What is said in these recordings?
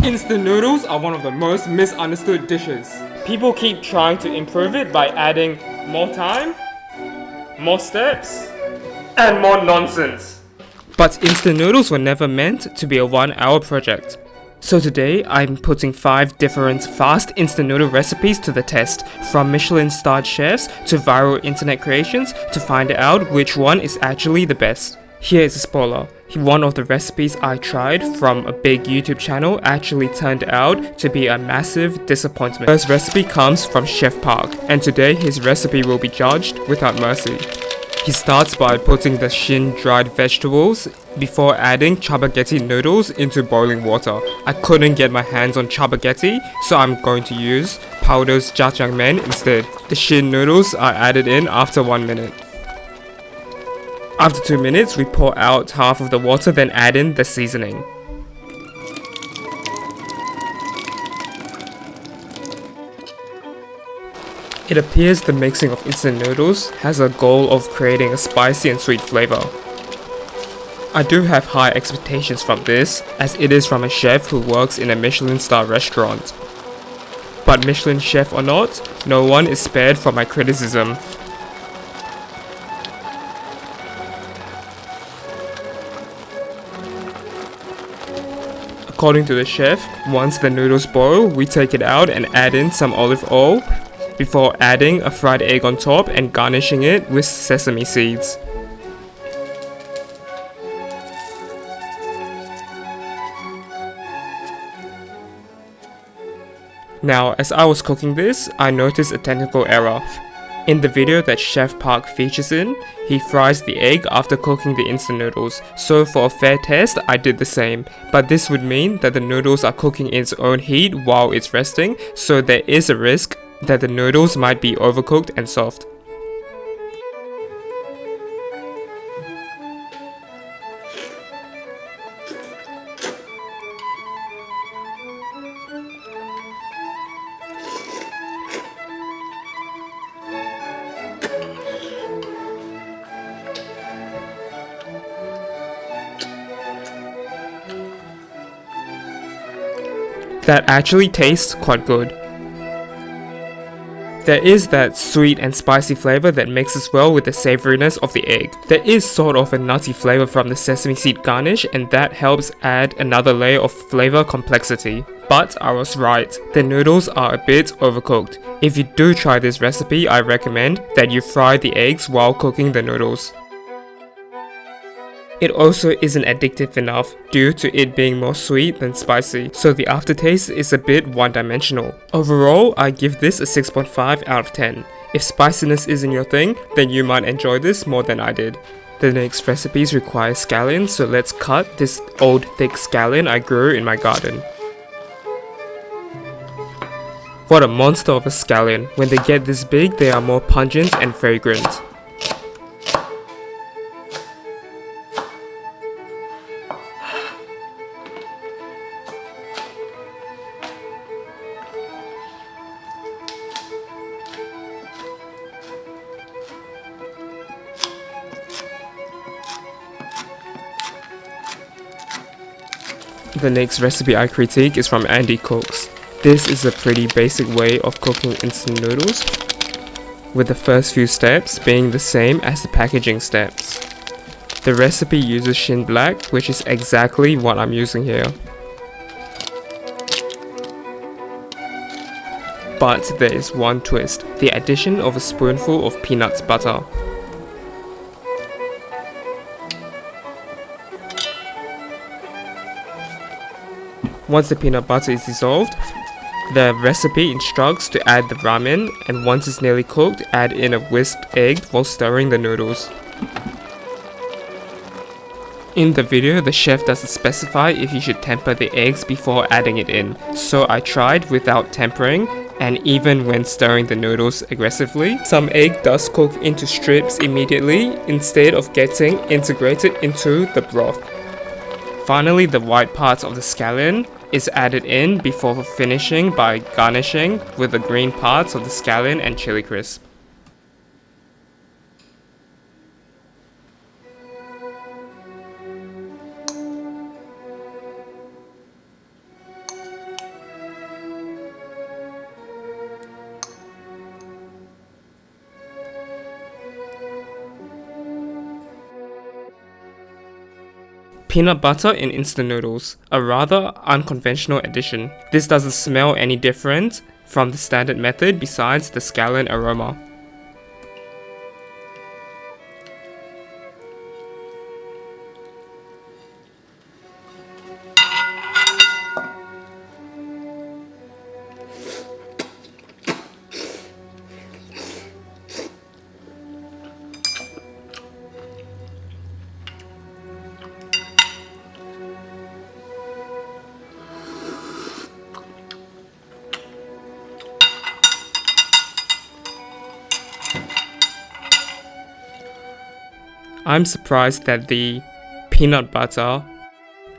Instant noodles are one of the most misunderstood dishes. People keep trying to improve it by adding more time, more steps, and more nonsense. But instant noodles were never meant to be a 1-hour project. So today, I'm putting 5 different fast instant noodle recipes to the test, from Michelin-starred chefs to viral internet creations, to find out which one is actually the best. Here is a spoiler. One of the recipes I tried from a big YouTube channel actually turned out to be a massive disappointment. First recipe comes from Chef Park, and today his recipe will be judged without mercy. He starts by putting the shin-dried vegetables before adding spaghetti noodles into boiling water. I couldn't get my hands on spaghetti, so I'm going to use powdered jjajangmyeon instead. The shin noodles are added in after 1 minute. After 2 minutes, we pour out half of the water, then add in the seasoning. It appears the mixing of instant noodles has a goal of creating a spicy and sweet flavor. I do have high expectations from this, as it is from a chef who works in a Michelin-star restaurant. But Michelin chef or not, no one is spared from my criticism. According to the chef, once the noodles boil, we take it out and add in some olive oil, before adding a fried egg on top and garnishing it with sesame seeds. Now, as I was cooking this, I noticed a technical error. In the video that Chef Park features in, he fries the egg after cooking the instant noodles, so for a fair test, I did the same. But this would mean that the noodles are cooking in its own heat while it's resting, so there is a risk that the noodles might be overcooked and soft. That actually tastes quite good. There is that sweet and spicy flavor that mixes well with the savouriness of the egg. There is sort of a nutty flavor from the sesame seed garnish, and that helps add another layer of flavor complexity. But I was right, the noodles are a bit overcooked. If you do try this recipe, I recommend that you fry the eggs while cooking the noodles. It also isn't addictive enough due to it being more sweet than spicy, so the aftertaste is a bit one-dimensional. Overall, I give this a 6.5 out of 10. If spiciness isn't your thing, then you might enjoy this more than I did. The next recipes require scallions, so let's cut this old thick scallion I grew in my garden. What a monster of a scallion. When they get this big, they are more pungent and fragrant. The next recipe I critique is from Andy Cooks. This is a pretty basic way of cooking instant noodles, with the first few steps being the same as the packaging steps. The recipe uses Shin Black, which is exactly what I'm using here. But there is one twist, the addition of a spoonful of peanut butter. Once the peanut butter is dissolved, the recipe instructs to add the ramen, and once it's nearly cooked, add in a whisked egg while stirring the noodles. In the video, the chef doesn't specify if you should temper the eggs before adding it in, so I tried without tempering, and even when stirring the noodles aggressively, some egg does cook into strips immediately instead of getting integrated into the broth. Finally, the white parts of the scallion is added in before finishing by garnishing with the green parts of the scallion and chili crisp. Peanut butter in instant noodles, a rather unconventional addition. This doesn't smell any different from the standard method besides the scallion aroma. I'm surprised that the peanut butter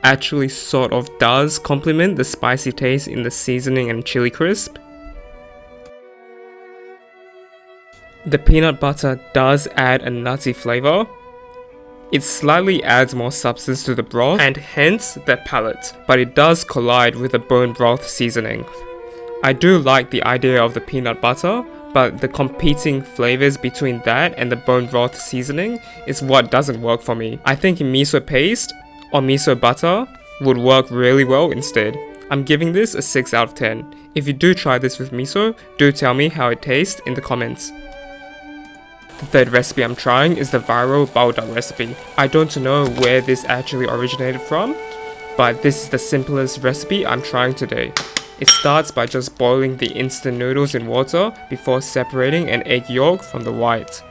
actually sort of does complement the spicy taste in the seasoning and chili crisp. The peanut butter does add a nutty flavor. It slightly adds more substance to the broth and hence the palate, but it does collide with the bone broth seasoning. I do like the idea of the peanut butter, but the competing flavors between that and the bone broth seasoning is what doesn't work for me. I think miso paste or miso butter would work really well instead. I'm giving this a 6 out of 10. If you do try this with miso, do tell me how it tastes in the comments. The third recipe I'm trying is the viral balduck recipe. I don't know where this actually originated from, but this is the simplest recipe I'm trying today. It starts by just boiling the instant noodles in water before separating an egg yolk from the white.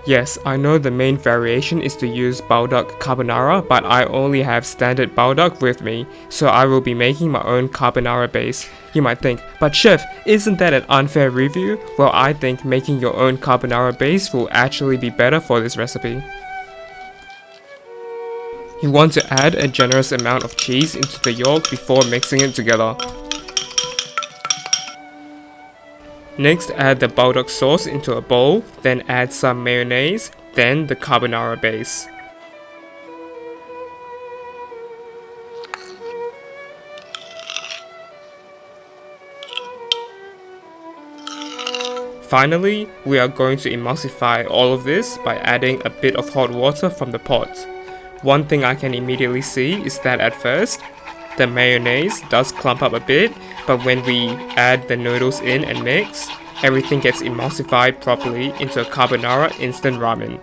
Yes, I know the main variation is to use balduck carbonara, but I only have standard balduck with me, so I will be making my own carbonara base. You might think, but chef, isn't that an unfair review? Well, I think making your own carbonara base will actually be better for this recipe. You want to add a generous amount of cheese into the yolk before mixing it together. Next, add the balduck sauce into a bowl, then add some mayonnaise, then the carbonara base. Finally, we are going to emulsify all of this by adding a bit of hot water from the pot. One thing I can immediately see is that at first, the mayonnaise does clump up a bit, but when we add the noodles in and mix, everything gets emulsified properly into a carbonara instant ramen.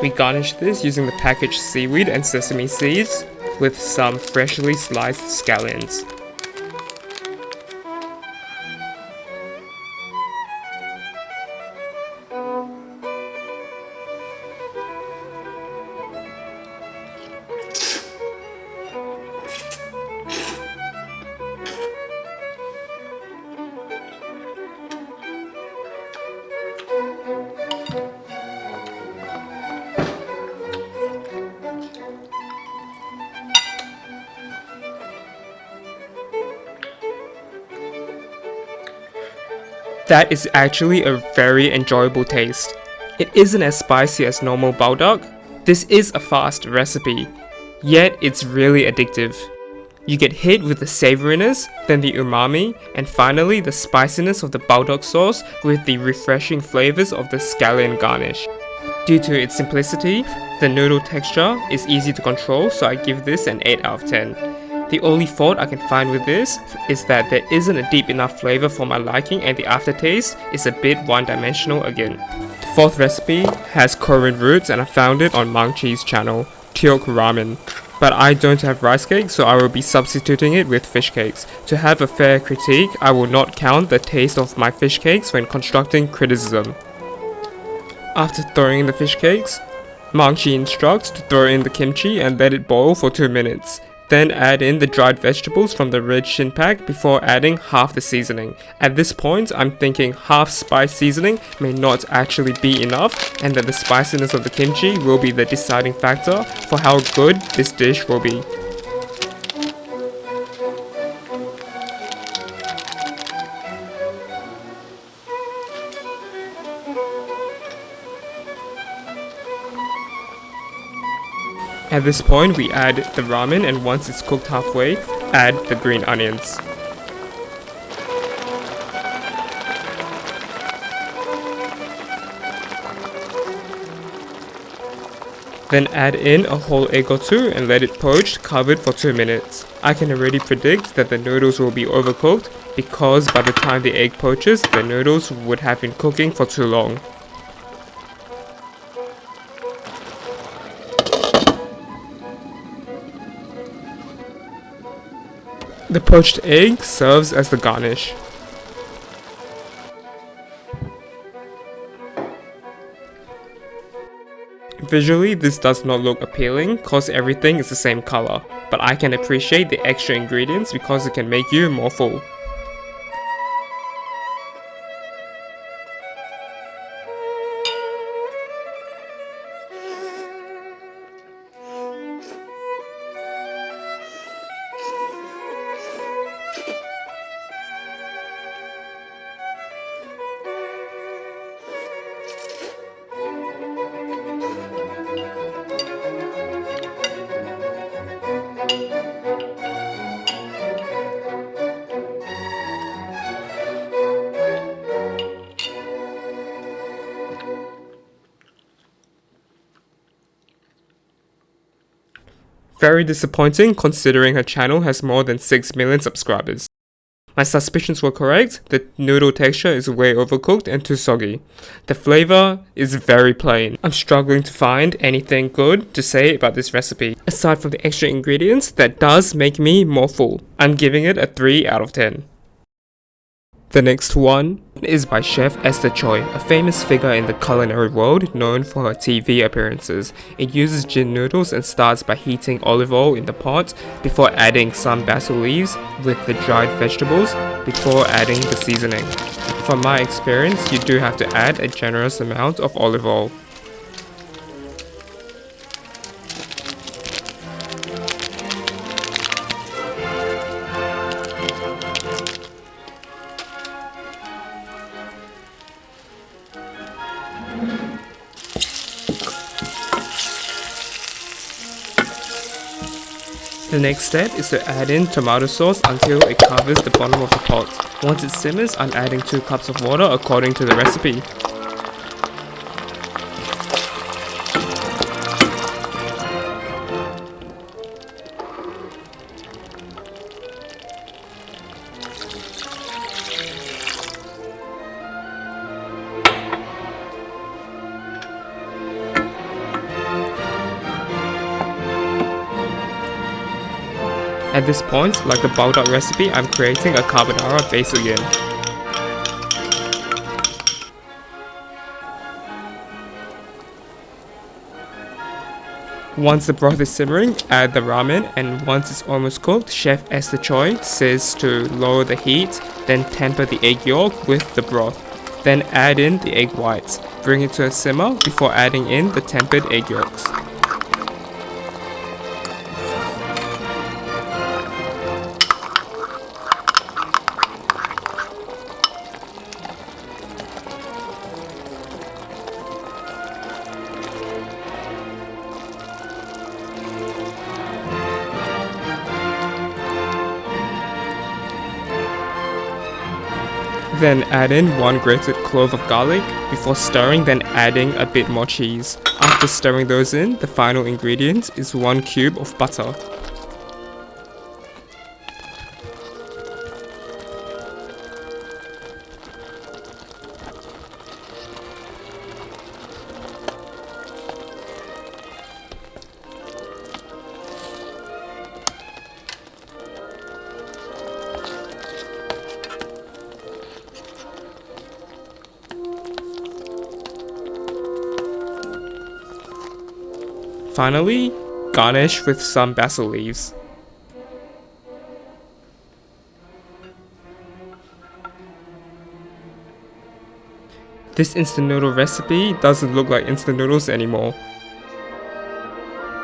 We garnish this using the packaged seaweed and sesame seeds with some freshly sliced scallions. That is actually a very enjoyable taste. It isn't as spicy as normal balduck. This is a fast recipe, yet it's really addictive. You get hit with the savouriness, then the umami, and finally the spiciness of the balduck sauce with the refreshing flavours of the scallion garnish. Due to its simplicity, the noodle texture is easy to control, so I give this an 8 out of 10. The only fault I can find with this is that there isn't a deep enough flavour for my liking and the aftertaste is a bit one-dimensional again. The fourth recipe has Korean roots and I found it on Mang Chi's channel, Teok Ramen. But I don't have rice cakes, so I will be substituting it with fish cakes. To have a fair critique, I will not count the taste of my fish cakes when constructing criticism. After throwing in the fish cakes, Mang Chi instructs to throw in the kimchi and let it boil for 2 minutes. Then add in the dried vegetables from the red shin pack before adding half the seasoning. At this point, I'm thinking half spice seasoning may not actually be enough and that the spiciness of the kimchi will be the deciding factor for how good this dish will be. At this point, we add the ramen, and once it's cooked halfway, add the green onions. Then add in a whole egg or two and let it poach covered for 2 minutes. I can already predict that the noodles will be overcooked because by the time the egg poaches, the noodles would have been cooking for too long. The poached egg serves as the garnish. Visually, this does not look appealing cause everything is the same color, but I can appreciate the extra ingredients because it can make you more full. Very disappointing considering her channel has more than 6 million subscribers. My suspicions were correct, the noodle texture is way overcooked and too soggy. The flavor is very plain. I'm struggling to find anything good to say about this recipe. Aside from the extra ingredients, that does make me more full. I'm giving it a 3 out of 10. The next one is by Chef Esther Choi, a famous figure in the culinary world known for her TV appearances. It uses jin noodles and starts by heating olive oil in the pot before adding some basil leaves with the dried vegetables before adding the seasoning. From my experience, you do have to add a generous amount of olive oil. The next step is to add in tomato sauce until it covers the bottom of the pot. Once it simmers, I'm adding 2 cups of water according to the recipe. At this point, like the bulldog recipe, I'm creating a carbonara base again. Once the broth is simmering, add the ramen, and once it's almost cooked, Chef Esther Choi says to lower the heat, then temper the egg yolk with the broth. Then add in the egg whites. Bring it to a simmer before adding in the tempered egg yolks. Then add in 1 grated clove of garlic. Before stirring, then adding a bit more cheese. After stirring those in, the final ingredient is 1 cube of butter. Finally, garnish with some basil leaves. This instant noodle recipe doesn't look like instant noodles anymore,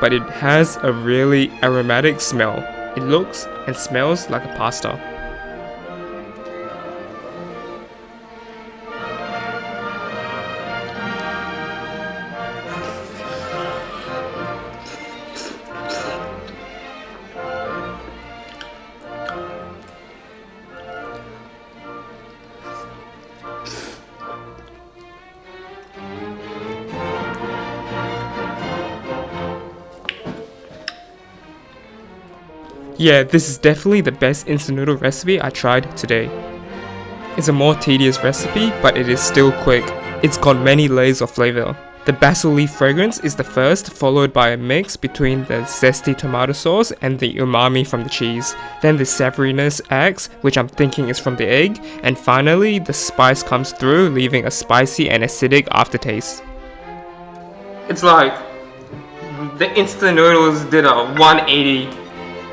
but it has a really aromatic smell. It looks and smells like a pasta. Yeah, this is definitely the best instant noodle recipe I tried today. It's a more tedious recipe, but it is still quick. It's got many layers of flavor. The basil leaf fragrance is the first, followed by a mix between the zesty tomato sauce and the umami from the cheese. Then the savouriness acts, which I'm thinking is from the egg, and finally the spice comes through, leaving a spicy and acidic aftertaste. It's like the instant noodles did a 180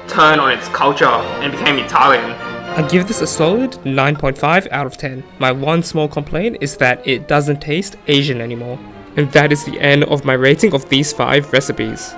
turn on its culture and became Italian. I give this a solid 9.5 out of 10. My one small complaint is that it doesn't taste Asian anymore. And that is the end of my rating of these 5 recipes.